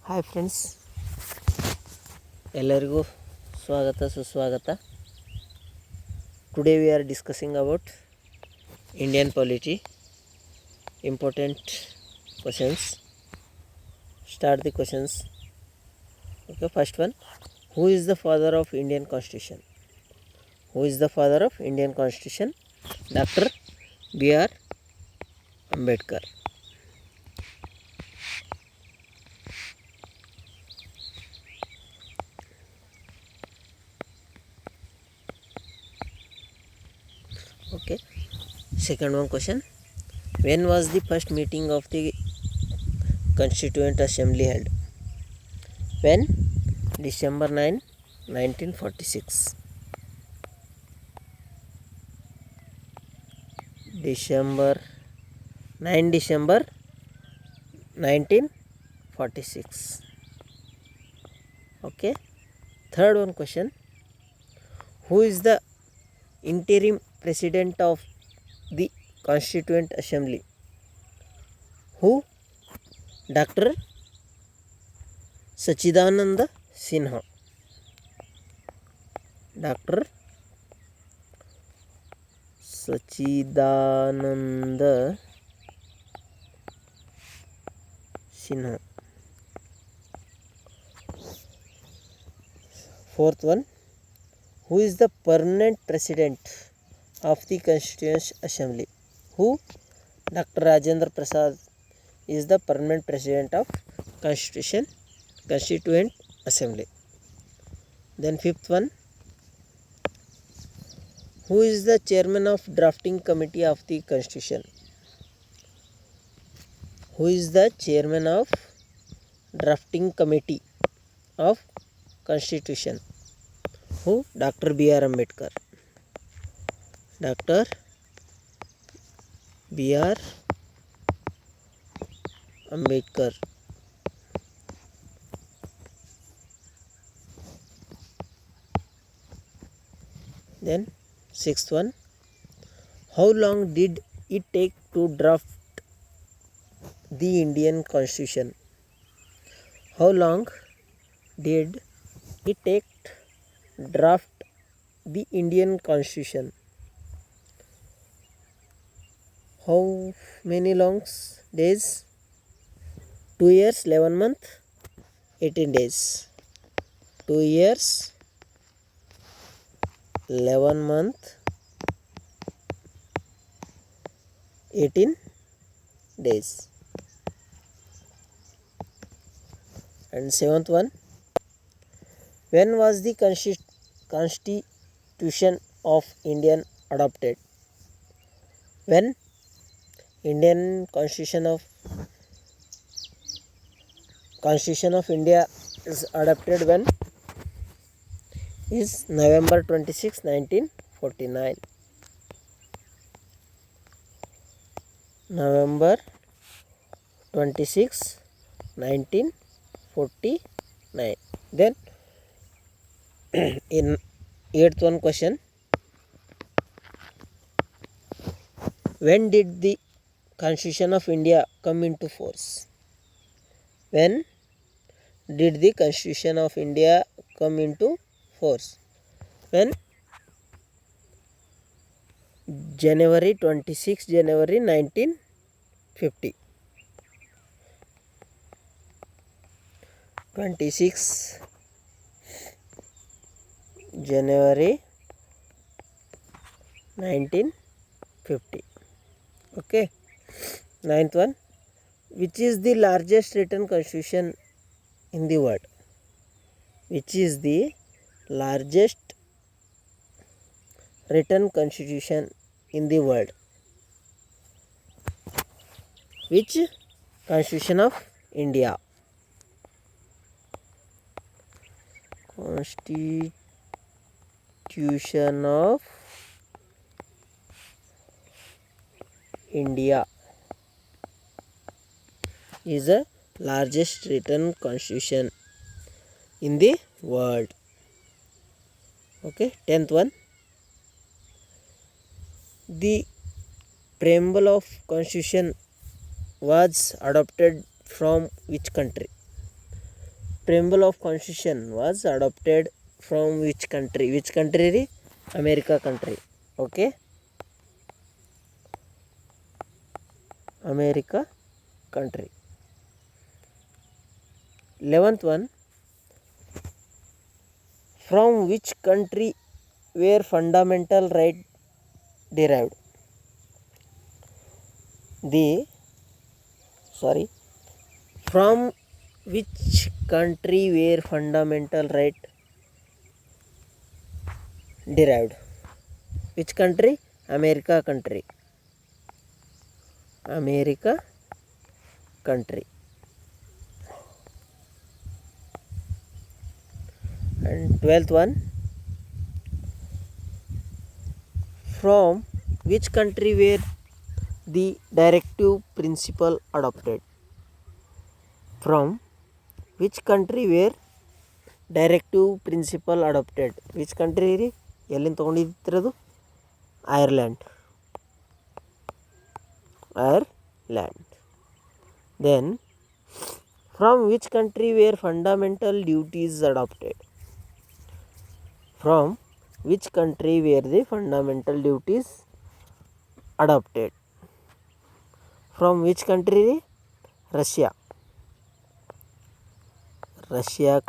Hi friends, ಎಲ್ಲರಿಗೂ ಸ್ವಾಗತ ಸುಸ್ವಾಗತ. Today we are discussing about Indian polity, important questions. Start the questions. Okay, first one. Who is the father of Indian Constitution? Who is the father of Indian Constitution? Dr. B.R. Ambedkar. Okay, second one question. When was the first meeting of the Constituent Assembly held? When? December 9, 1946. December 1946. Okay. Third one question. Who is the interim president of the Constituent Assembly? Who? Dr. Sachidananda Sinha. Dr. Sachidananda Sinha. Fourth one. Who is the permanent president of the Constituent Assembly? Who? Dr. Rajendra Prasad is the permanent president of Constituent Assembly. Then fifth one. Who is the chairman of drafting committee of the Constitution? Who is the chairman of drafting committee of Constitution? Who? Dr. B.R. Ambedkar. Dr. B.R. Ambedkar. Then sixth one. How long did it take to draft the Indian Constitution? How long did it take draft the Indian Constitution? How many long days? 2 years, 11 months, 18 days. 2 years, 11 months, 18 days. And seventh one. When was the Constitution of India adopted? When? Indian Constitution of India is adopted when? Is November 26, 1949. November 26, 1949. Then in eighth one question. When did the Constitution of India come into force? When did the Constitution of India come into force? When? January 26, January 1950. 26 January 1950. Okay. Ninth one. Which is the largest written constitution in the world? Which is the largest written constitution in the world? Which? Constitution of India. Constitution of India is the largest written constitution in the world. Okay. 10th one. The preamble of Constitution was adopted from which country? preamble of constitution was adopted from which country? Which country? America country. Okay. America country. 11th one. From which country were fundamental right derived? From which country were fundamental right derived? Which country? America country. America country. And 12th one. From which country were the directive principle adopted? From which country were directive principle adopted? Which country ರೀ? ಎಲ್ಲಿಂದ ತೊಗೊಂಡಿದ್ದಿರೋದು? Ireland. Then from which country were fundamental duties adopted? From which country were the fundamental duties adopted? From which country? Russia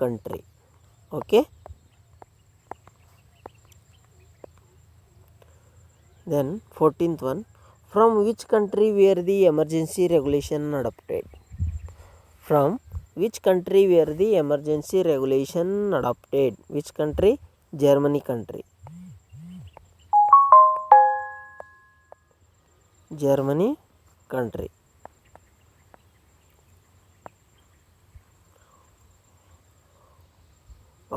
country. Okay. Then 14th one. From which country were the emergency regulation adopted? From which country were the emergency regulation adopted? Which country? Germany country. Germany country.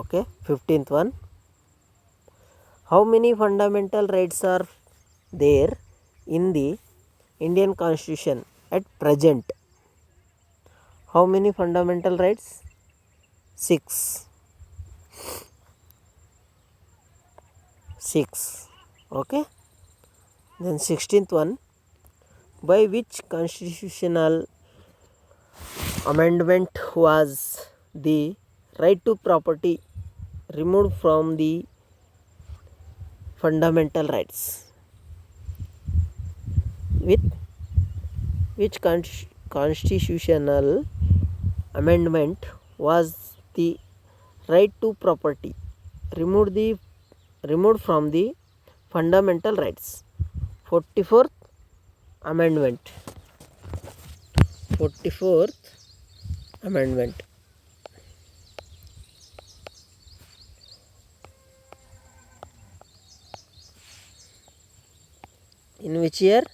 Okay. 15th one. How many fundamental rights are there in the Indian Constitution at present? How many fundamental rights? 6. Okay. Then 16th one. By which constitutional amendment was the right to property removed from the fundamental rights? With which constitutional amendment was the right to property removed from the fundamental rights? 44th amendment. 44th amendment. In which year?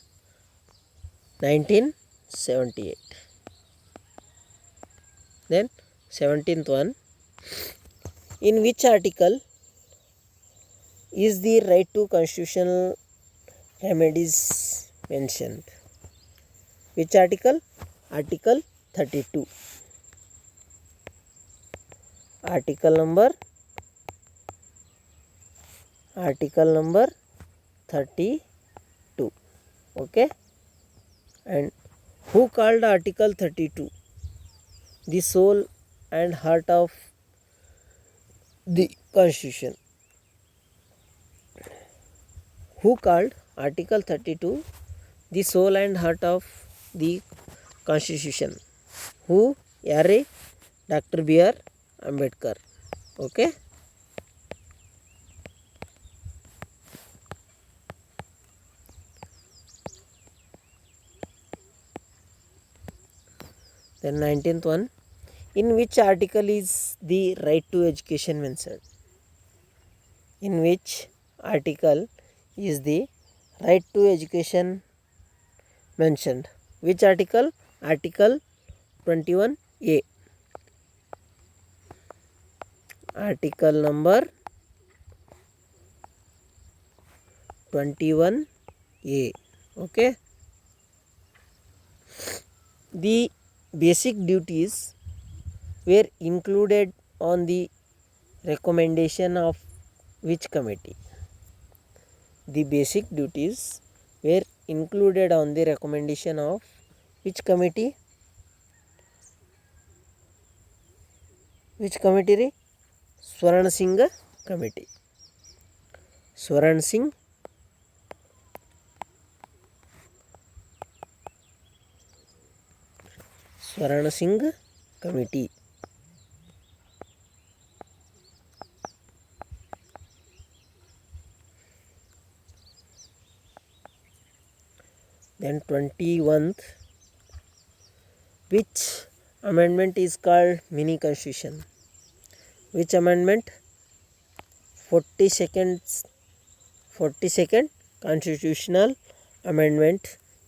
1978. Then 17th one. In which article is the right to constitutional remedies mentioned? Which article? Article 32. Article number 32. Okay. And who called Article 32 the soul and heart of the Constitution? Who called Article 32 the soul and heart of the Constitution? Who? Yare? Dr. B.R. Ambedkar. Okay. Then 19th one. In which article is the right to education mentioned? In which article is the right to education mentioned? Which article? Article 21A. Article number 21A. Okay. The basic duties were included on the recommendation of which committee? The basic duties were included on the recommendation of which committee? Which committee ರೀ? ಸ್ವರ್ಣ Singh committee. ಸ್ವರ್ಣ Singh committee. Then 21th, which amendment is called mini constitution? Which amendment? 42nd constitutional amendment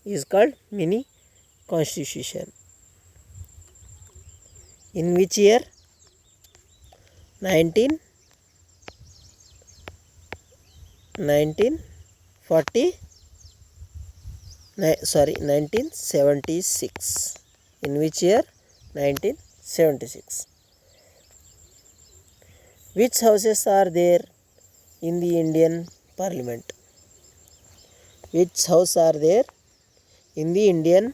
is called mini constitution. In which year? 1976. In which year? 1976. Which houses are there in the Indian Parliament? Which house are there in the Indian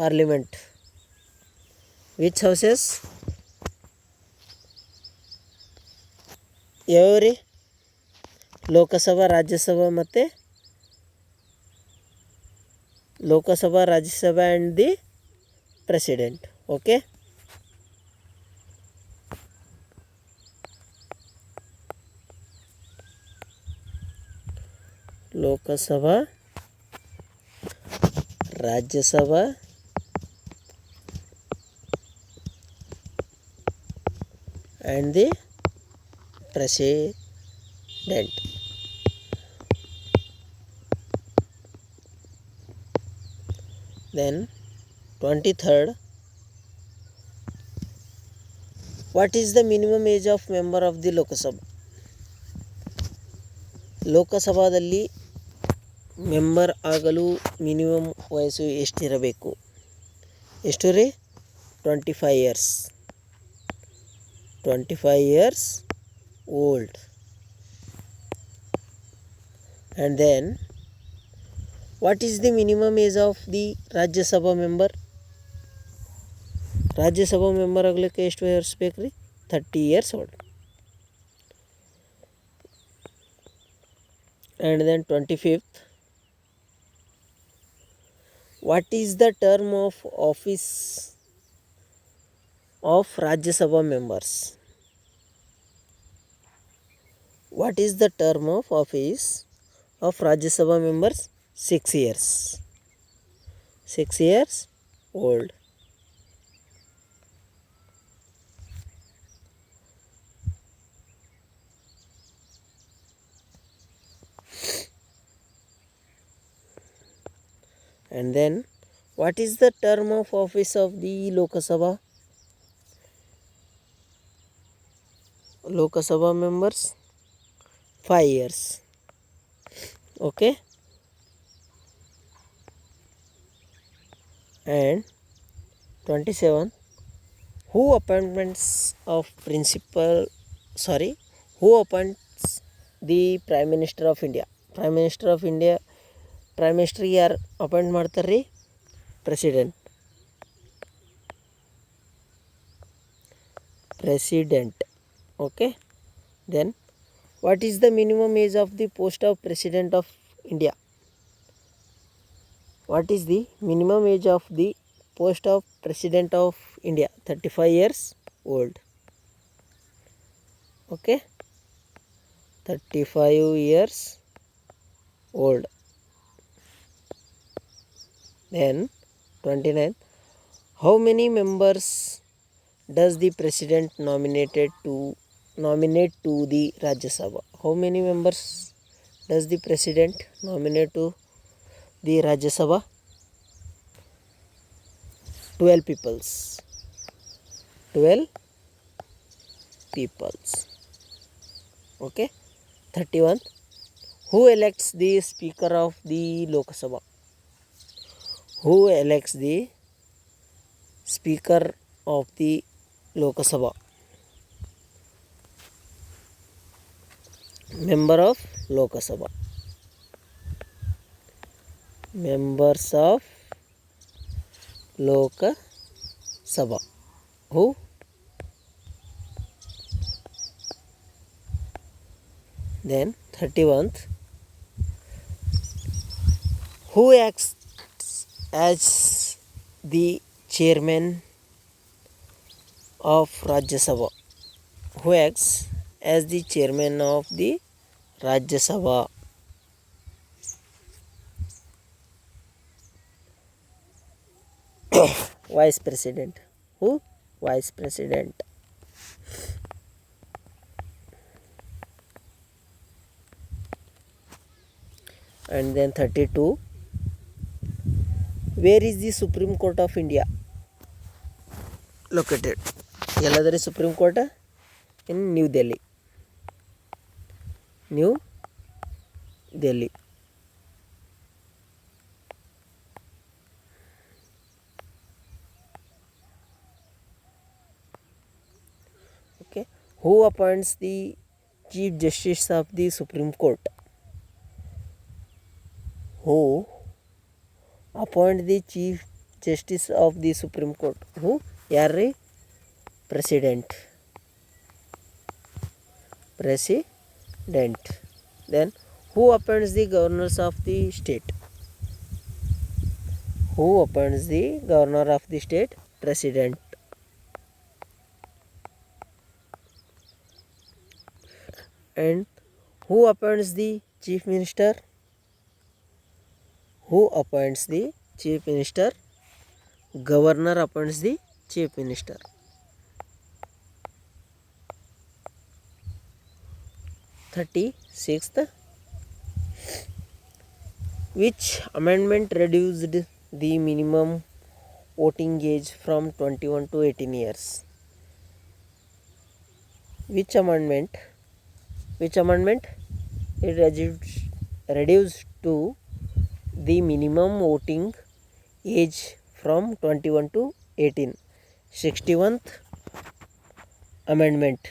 Parliament? Which houses? ಯಾವ್ರಿ? Lok Sabha, Rajya Sabha ಮತ್ತು Lok Sabha, Rajya Sabha and the president. Okay, Lok Sabha, Rajya Sabha and the president. Then 23rd, what is the minimum age of member of the Lok Sabha? ಲೋಕಸಭಾದಲ್ಲಿ member ಆಗಲು minimum ವಯಸ್ಸು ಎಷ್ಟಿರಬೇಕು? ಎಷ್ಟು ರೀ? 25 years. 25 years old. And then what is the minimum age of the Rajya Sabha member? Rajya Sabha member ಆಗಲಿಕ್ಕೆ ಎಷ್ಟು ವರ್ಷ ಬೇಕು ರೀ? 30 years old. And then 25th, what is the term of office of Rajya Sabha members? What is the term of office of Rajya Sabha members? 6 years. 6 years old. And then what is the term of office of the Lok Sabha? Lok Sabha members 5 years. Okay. And 27, who appoints the Prime Minister of India? Prime Minister of India, Prime Minister ಯಾರು appoint ಮಾಡ್ತಾರೆ ರೀ? President. Okay. Then what is the minimum age of the post of President of India? What is the minimum age of the post of President of India? 35 years old. Okay, 35 years old. Then 29, how many members does the President nominate to the Rajya Sabha? How many members does the President nominate to the Rajya Sabha? 12 peoples. 12 peoples. Okay. 31, who elects the Speaker of the Lok Sabha? Who elects the Speaker of the Lok Sabha? Member of Lok Sabha. Members of Lok Sabha. Who? Then 31st, who acts as the chairman of Rajya Sabha? Who acts as the chairman of the Rajya Sabha? Vice President. Who? Vice President. And then 32, where is the Supreme Court of India located? Yelladari Supreme Court in New Delhi. New Delhi. Okay. Who appoints the Chief Justice of the Supreme Court? Who appoint the Chief Justice of the Supreme Court? Who? Yarri? President. President. Then who appoints the governors of the state? Who appoints the governor of the state? President. And who appoints the chief minister? Who appoints the chief minister? Governor appoints the chief minister. 36th, which amendment reduced the minimum voting age from 21 to 18 years? Which amendment? It reduced to the minimum voting age from 21 to 18. 61th amendment.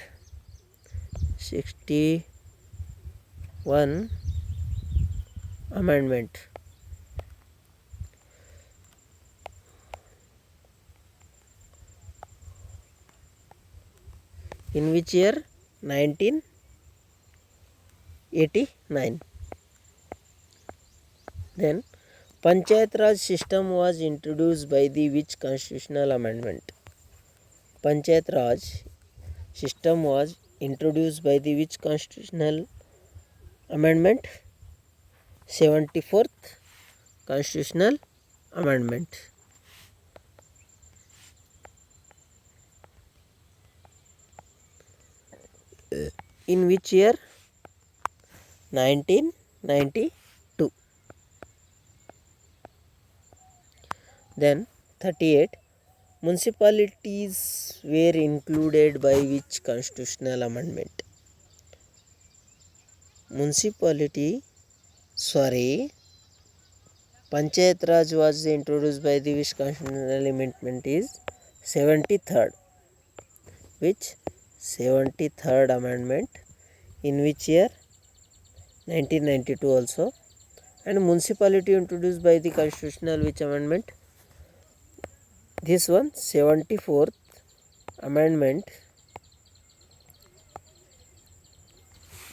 61 amendment. In which year? 1989. Then Panchayat Raj system was introduced by the which constitutional amendment? Panchayat Raj system was introduced by the which constitutional amendment? 74th constitutional amendment. In which year? 1992. Then 38, municipalities were included by which constitutional amendment? Panchayat Raj was introduced by the which constitutional amendment is 73rd. Which? 73rd amendment. In which year? 1992 also. And municipality introduced by the constitutional which amendment? This one, 74th amendment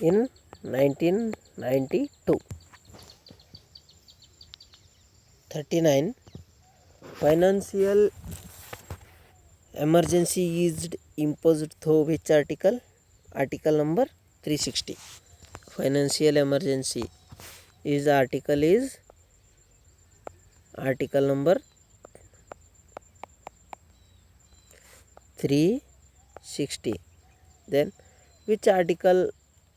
in 1992. 39, financial emergency is imposed through which article? Article number 360. Financial emergency is article number 360. Then which article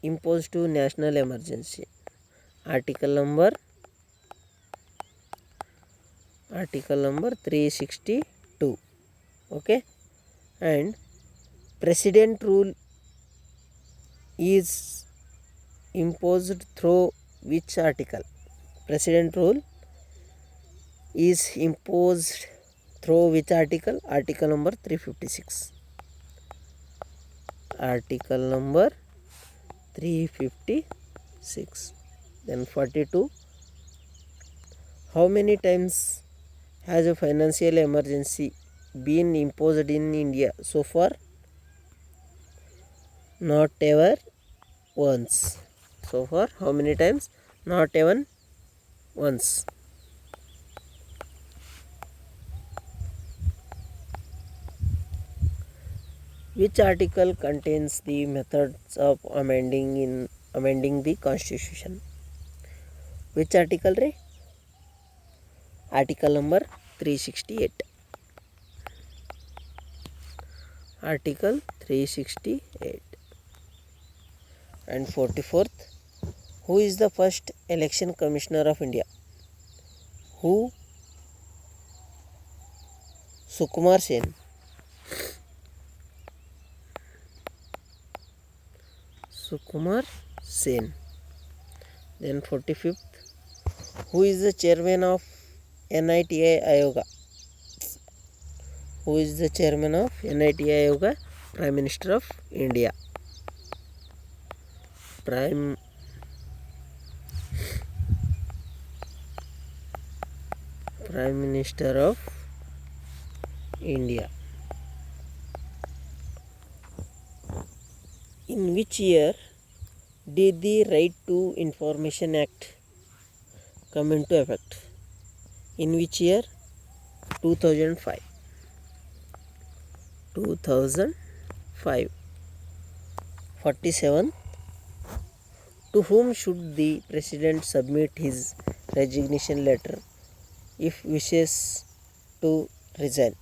imposed to national emergency? Article number 362. Okay. And president rule is imposed through which article? President rule is imposed through which article? Article number 356. Article number 356. Then 42. How many times has a financial emergency been imposed in India so far? Not ever once. So far, how many times? Not even once. Which article contains the methods of amending the Constitution? Which article re? Article number 368. Article 368. And 44th, who is the first election commissioner of India? Who? Sukumar Sen. Sukumar Sen. Then 45th, who is the chairman of NITI Ayoga? Who is the chairman of NITI Ayoga? Prime Minister of India. Prime Minister of India. In which year did the Right to Information Act come into effect? In which year? 2005. 2005. 47. To whom should the President submit his resignation letter if wishes to resign?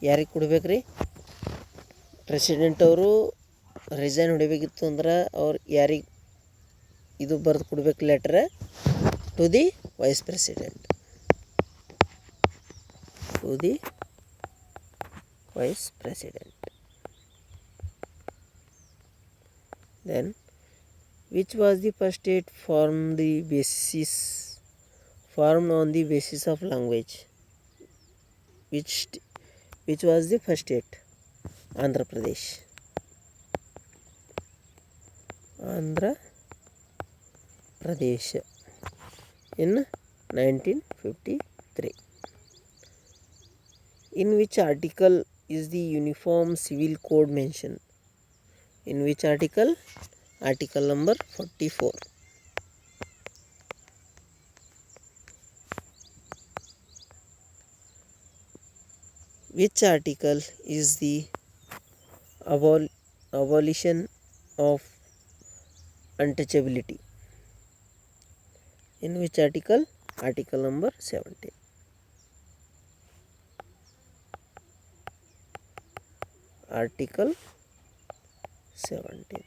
ಯಾರಿಗೆ ಕೊಡ್ಬೇಕ್ರಿ? President ಅವರು resign ಹೊಡಿಬೇಕಿತ್ತು ಅಂದ್ರೆ ಅವ್ರು ಯಾರಿಗೆ ಇದು ಬರೆದು ಕೊಡ್ಬೇಕು letter? To the vice president. To the vice president. Then, which was the first state formed on the basis of language? Which was the first state? Andhra Pradesh. Andhra Pradesh in 1953. In which article is the Uniform Civil Code mentioned? In which article? Article number 44. Which article is the abolition of untouchability? In which article? Article number 17. Article 17.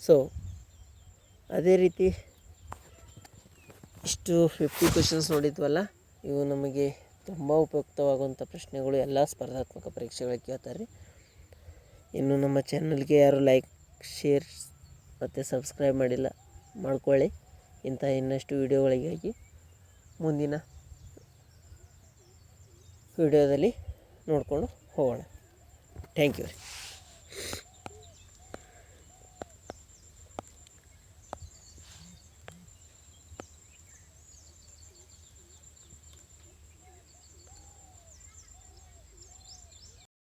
So ಅದೇ ರೀತಿ ಇಷ್ಟು 50 questions ನೋಡಿದ್ವಲ್ಲ, ಇವು ನಮಗೆ ತುಂಬ ಉಪಯುಕ್ತವಾಗುವಂಥ ಪ್ರಶ್ನೆಗಳು ಎಲ್ಲ ಸ್ಪರ್ಧಾತ್ಮಕ ಪರೀಕ್ಷೆಗಳಿಗೆ ಕೇಳ್ತಾರೆ. ಇನ್ನು ನಮ್ಮ ಚಾನಲ್ಗೆ ಯಾರು ಲೈಕ್, ಶೇರ್ ಮತ್ತು ಸಬ್ಸ್ಕ್ರೈಬ್ ಮಾಡಿಲ್ಲ, ಮಾಡ್ಕೊಳ್ಳಿ. ಇಂಥ ಇನ್ನಷ್ಟು ವಿಡಿಯೋಗಳಿಗಾಗಿ ಮುಂದಿನ ವಿಡಿಯೋದಲ್ಲಿ ನೋಡಿಕೊಂಡು ಹೋಗೋಣ. Thank you.